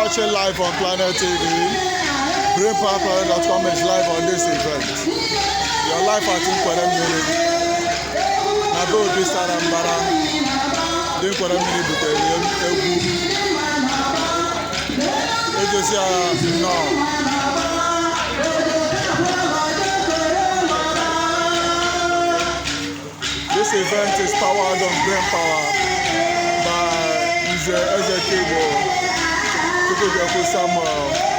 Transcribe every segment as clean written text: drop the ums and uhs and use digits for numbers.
watching live on Planet TV. BrainPowerPlanet.com is live on this event. Your life at Nkwere-Mmiri. Nabe Obisala mbala. Nkwere-Mmiri butere egwu. Ejosi no. This event is powered on brain power by Nze Ozo Ezekigbo Samuel.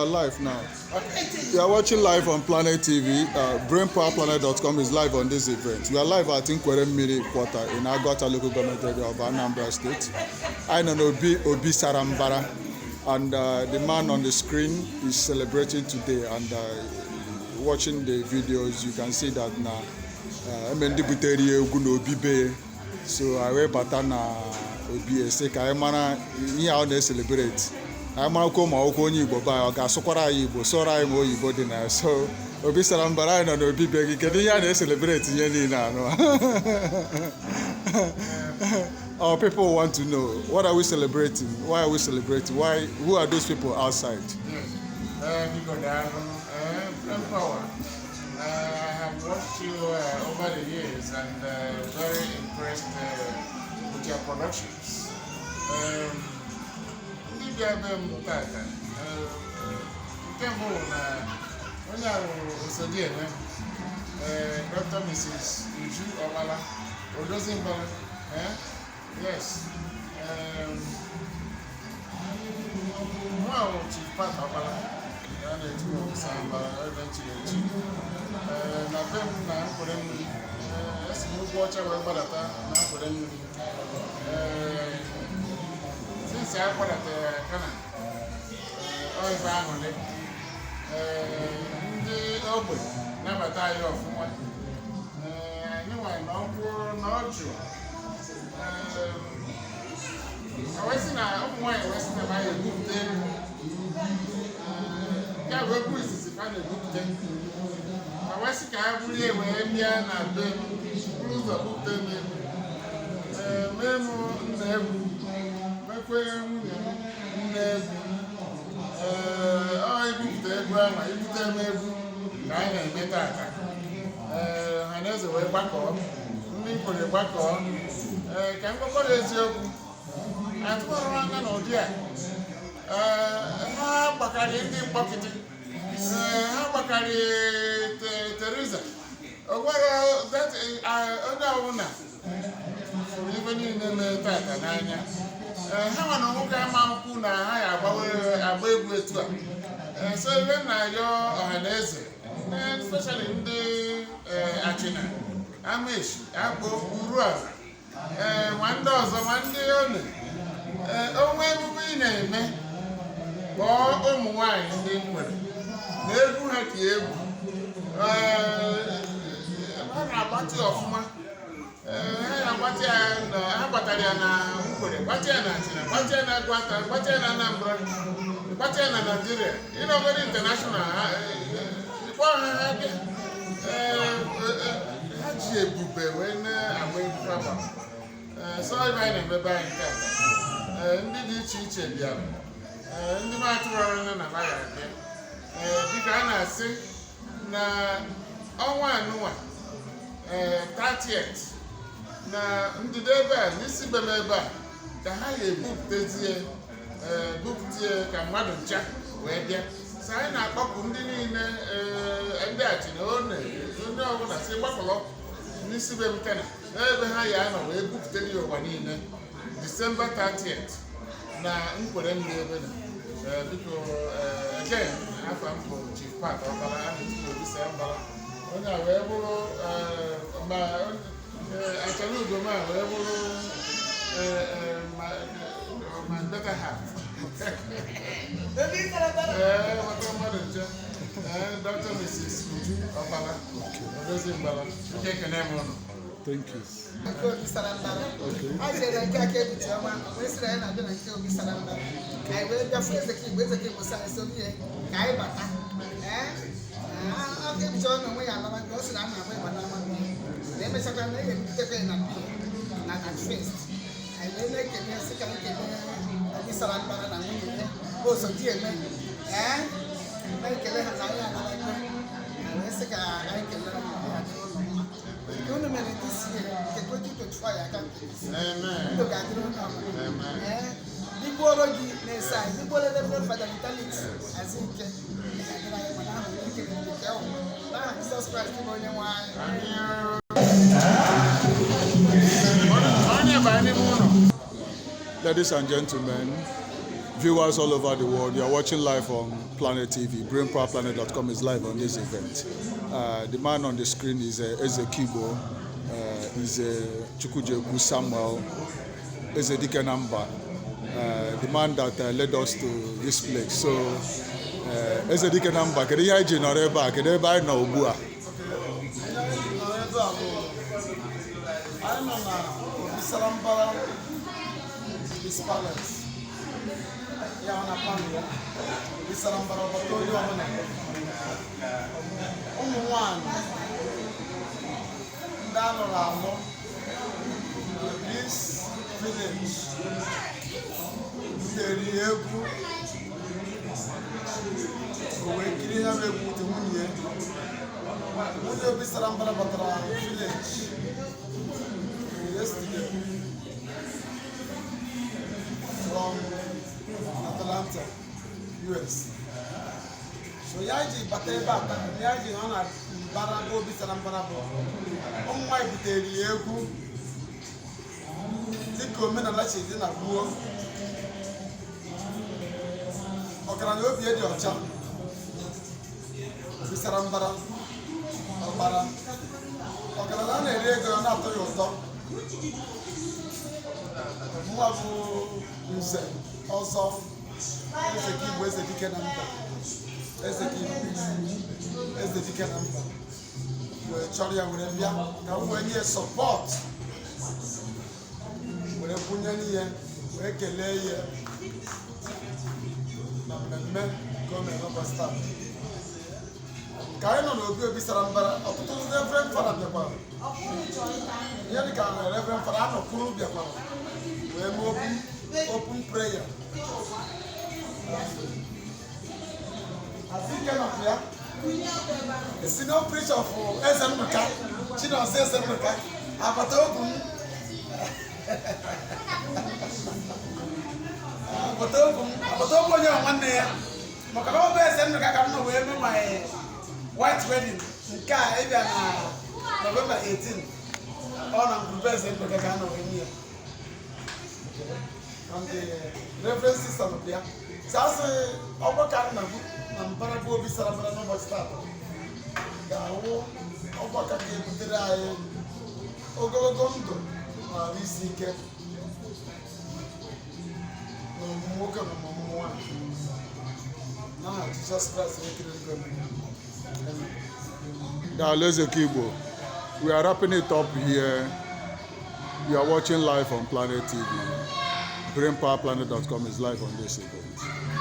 are live now. You are watching live on Planet TV. BrainPowerPlanet.com is live on this event. We are live at Nkwere-Mmiri quarter in Agota local government area of Anambra State. I know Obisala, and the man on the screen is celebrating today. And watching the videos, you can see that now. So I will batana obi ese ka mana ihe a na celebrate. I ma ko ma okwo onye Igbo ba ga sokwara Igbo sora anyị mo Igbo dị na so Obisala mbara na obi be gi kedu ihe a na celebrate ihe ni na no. Our people want to know, what are we celebrating? Why are we celebrating? Why? Who are those people outside? Power. I have watched you over the years and very impressed with your productions. Dr. Mrs. Nze Ozo Ezekigbo yes. Chief Pat Okpala. Nne Egwu na bem na Nkwere-Mmiri esi n'ugwu ọcha wee gbadata na Nkwere-Mmiri since a gbadata kana oive aṅụrị ndị ogbe nabata anyị ọfụma anyị nwere na ọkwụ na ọjụ ewesi na ụmụ nwaanyị ewesi na ma ya ebupụta elu ya wee bụ izizi ka na-ebupụta ma wesị ka ha bụrụ ya wee bịa na be bụrụ ụzọ bupụta n'egwu mee mụ Nna Egwu mekwe nwunye m Nne Egwu ibupụta egwu ahụ ibute m egwu ka anyị na-eme taata ha na eze wee gbakọọ ndị Nkwere gbakọọ ka mkpọkọrọ eziokwu atụrụ anya n'ụdị a ha gbakarị ndị mkpọkịtị ha gbakarị Teresa onwere onye ọbụla fụrụ ibe niile mee tata n'anya ha nwa na nwoke ama nkwụ na ha ya agba egwu etu a so ebe na-arịọ ọha na eze especially ndị Achina Amaeshi Agbo Uruala ma ndị ọzọ ma ndị one onwe emume ị na-eme kpọọ ụmụ nwanyị ndị Nkwere na egwu ha ka egwu ha na-agbatị ọfụma ha gbatara ya na Nkwere gbatị ya na Achina gbatị ya na Agwata gbatị ya na Anambra gbatị ya na Nigeria ịnọgoro international kpọọ ha bịa ha ji ebube wee na-agba egwu agba so ebe anyị na-emebe anyị nke ndị dị iche iche bịara ndị na-atụrụ ọrụ na naghị abịa dịka a na-asị na ọnwa anụnwa 30th na ndịda ebe a n'isi be m ebe a ka ha ga-ebupụtezie ka mmadụ ncha wee bịa so anyị na-akpọpụ ndị niile ndị Achina onye ọbụla si gbakọrọ n'isi be m kena ebe ha ya anọ wee bupụtere ya ụwa niile December 30th na Nkwere-Mmiri ebe na biko again afọ m bụ Chief Pat Okpala Obisala onye a wee bụrụ ma achara ugom a wee bụrụ my better half maka mmadụ nche Dr. Mrs. Okpala Odozi mbala nke ekene m ụnụ. Thank you. Obisala mbala. I said I can't get it. I'm Israel and then I kill Obisala mbala. I will just Ezekigbo Samuel so here. Kai bata. I'll give John away and I'm going to run away but I'm not. Let me check on the take na at first. I will make a second Obisala mbala na nwunye. Oh so dear man. Make a little higher and I say I can learn. Don't know this year, the 2025 I can't do this. Amen. Look, I don't know. The quality, the quality of fatality, as in Jesus Christ, Ladies and gentlemen, Viewers all over the world, you are watching live on Planet TV. BrainPowerPlanet.com is live on this event. The man on the screen is Ezekigbo, is Chief Pat Okpala Samuel, Ezedike Namba, the man that led us to this place. So, Ezedike Namba, kedu ihe anyị ji nọrọ ebe a? Kedu ebe anyị nọ ugbu a? I know Obisala this palace. Yeah, on a panel. Obisala but told you on one. Down around this village. Nne Egwu. Nkwere-Mmiri Achina. Obisala village. Yesterday from Atlanta, US. So yaji bateba yaji ona barago Obisala onwa ibuteri egwu dịka omenala chi dị na gbuo ọgaranya obi dị ọcha Obisala ọgbara ọgaranya na-eri ego na-atọ ya ụtọ mwa bụ Nze Ozo Ezekigbo Ezekike na mba Ezekike na mba wee chọrọ ya were bịa ka m wee nye sọpọt were kwụnye n'ihe wee kelee ihe na mmemme gọọmenti ụbọchị taa ka anyị nọ n'obi Obisala ọtụtụ ndị Reverend Fada bịakwara ihe dị ka Reverend Fada anọkwuru bịakwara wee mee open prayer Azike nọkwa ya the senior preacher of Ezenmuka Chinonso Ezenmuka agbata obi onye nwanne ya maka na ọ bụ Ezenmuka ka m nọ wee mee my white wedding nke a ịbịa na November 18 ọ na ngwube Ezenmuka ka a nọ wee ya and the Reverend Sister of ya sasị ọgbakọ nna m na mbara bụ Obisala n'ụbọchị taa ga-awụ ọgbakọ ga-ebutere anyị ogologo ndụ na arụ isi ike na ọmụmụ nwoke na ọmụmụ nwanyị n'aha Jizọs Kraịst ekele Now, Ezekigbo, we are wrapping it up here. You are watching live on Planet TV. BrainPowerPlanet.com is live on this event.